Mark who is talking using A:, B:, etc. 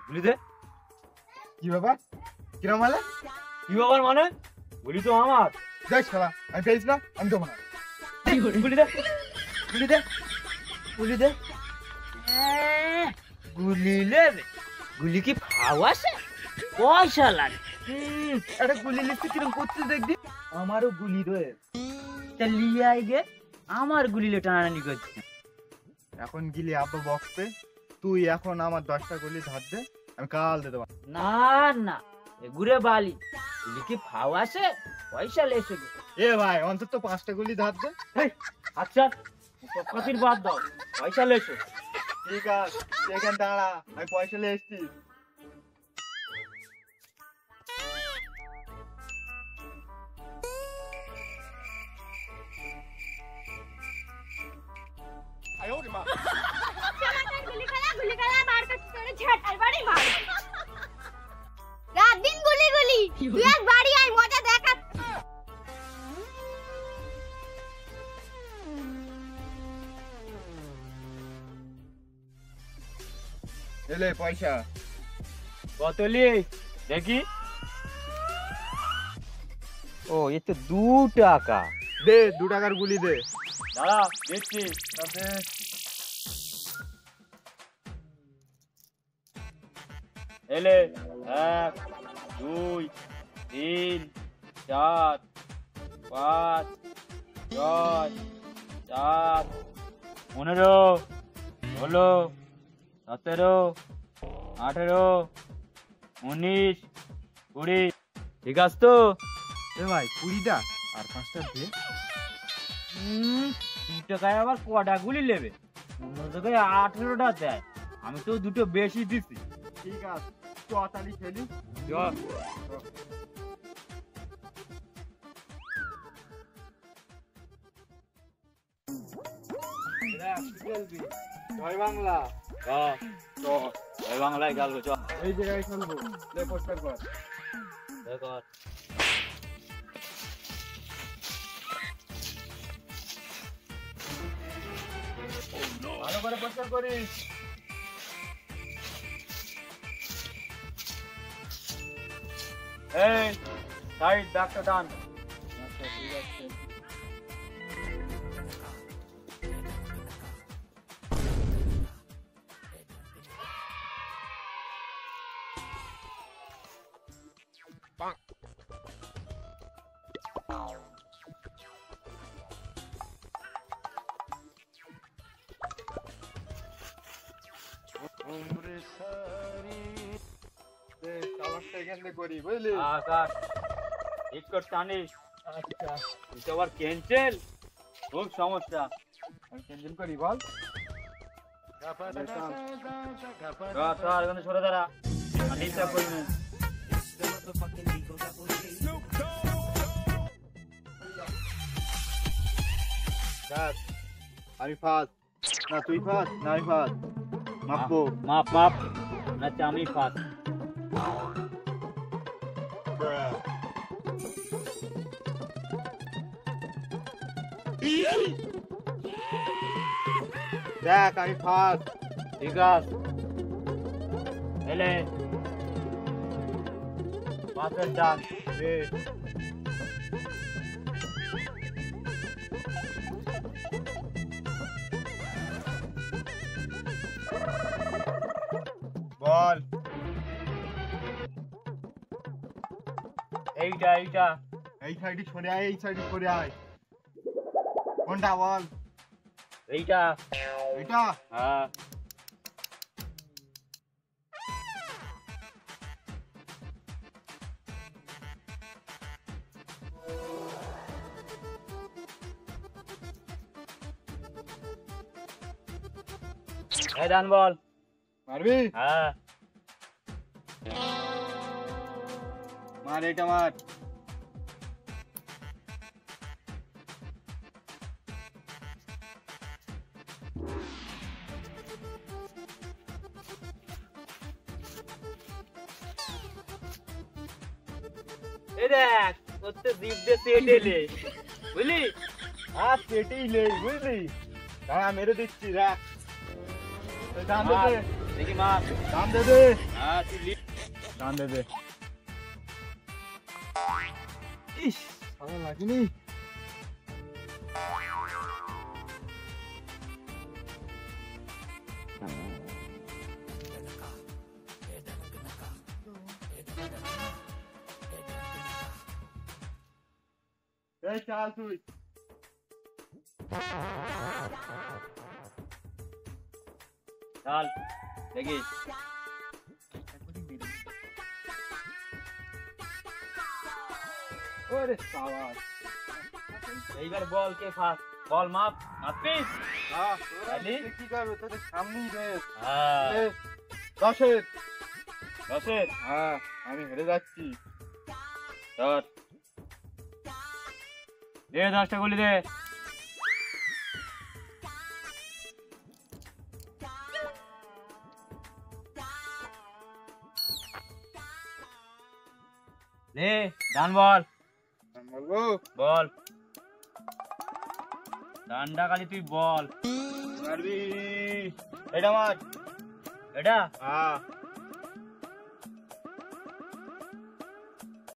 A: গুলি দে।
B: কি ব্যাপার? কিরম হলে?
A: কি ব্যাপার মানে? গুলি তো আমার।
B: দেখ শালা, আমি পেয়েছি না, আমি দেবো না।
A: গুলি দে, গুলি দে, গুলি দে। গুলি নেবে? গুলি কি ফাও আছে? পয়সা লাগে।
B: একটা গুলি লিখতে কিরম করতে দেখবি?
A: আমারও গুলি রয়েছে। তা লিয়ে আই গে, আমার গুলিলে টানাটানি করছে।
B: এখন গিলি আব্বা বক্সে, তুই এখন আমার 10টা গুলি ধার দে, আমি কাল দিয়ে দেবো।
A: না না, এগুরে বালি। গুলি কি ফাও আছে? পয়সা লেসে গে।
B: এ ভাই, অন্তত 5টা গুলি ধার দে।
A: আচ্ছা, খাতির বাদ দাও, পয়সা লেসো।
B: ঠিক আছে, তুই এখানে দাঁড়া, আমি পয়সা নিয়ে এসছি।
C: রাত দিন গুলি গুলি, তুই এক বাড়ি আয়, মজা দেখা।
B: এলে পয়সা।
A: কতলি দেখি। ও, এ তো 2 টাকা।
B: দে 2 টাকার গুলি দে।
A: দাঁড়া, দেখছি।
B: দে।
A: এলে 1 2 3 4 5 6 7 15 16 17 18 19 20। ঠিক আছে তো?
B: এ ভাই 20টা আর 5টা দে।
A: 2 টাকায় আবার কটা গুলি নেবে? অন্য জায়গায় 18টা দেয়, আমি তো 2টো বেশি দিছি।
B: ঠিক আছে, চতালি খেলি। জয় বাংলা।
A: বাংলায় গেল।
B: এই জায়গায় খেলবো, লে পোস্টার কর। ভালো করে পোস্টার করিস।
A: এই সাইড ডাক্তার ডান।
B: আচ্ছা ঠিক আছে। করি বুঝলি?
A: একটু টানিস। আচ্ছা, এটা আবার ক্যান্সেল, খুব সমস্যা।
B: আমি ক্যান্সেল করি বল।
A: সরে দাঁড়া, ডিস্টার্ব করবি না।
B: আমি ফার্স্ট না তুই ফার্স্ট না আমি ফার্স্ট? মাপবো।
A: মাপ মাপ, না আমি ফার্স্ট।
B: দেখ আমি ফার্স্ট।
A: ঠিক আছে, এলে পাশের ডান।
B: বল।
A: এইটা এইটা
B: এই সাইডে সরে আয়, এই সাইডে সরে আয়। কোনটা বল?
A: এইটা।
B: এটা?
A: হ্যাঁ। এই ডান বল।
B: মারবি?
A: হ্যাঁ।
B: মার এটা মার।
A: এই দেখ, তোর তো জিভ দিয়ে তেল এলে, বুঝলি?
B: আর পেটেই নেই বুঝলি? দাঁড়া মেরে দিচ্ছি, রাখ। ডান
A: মার।
B: দিকে
A: দেখি মার।
B: টান দে দে,
A: হ্যাঁ তুই লিখ।
B: টান দে দে। ইস, ভালো লাগেনি। এই চাল তুই।
A: চল দেখি।
B: ওরে সাবাস।
A: এইবার বল কে ফার্স্ট, বল মাপ মাপিস।
B: তাহলে কি করবে, তোদের সামনেই রেস।
A: হ্যাঁ
B: 10-এর।
A: 10-এর।
B: হ্যাঁ, আমি হেরে যাচ্ছি।
A: ধর দে 10টা গুলি দে। দে ডান বল,
B: আমি বলবো
A: বল ডান্ডা খালি তুই বল।
B: মারবি। এটা মার।
A: এটা
B: হ্যাঁ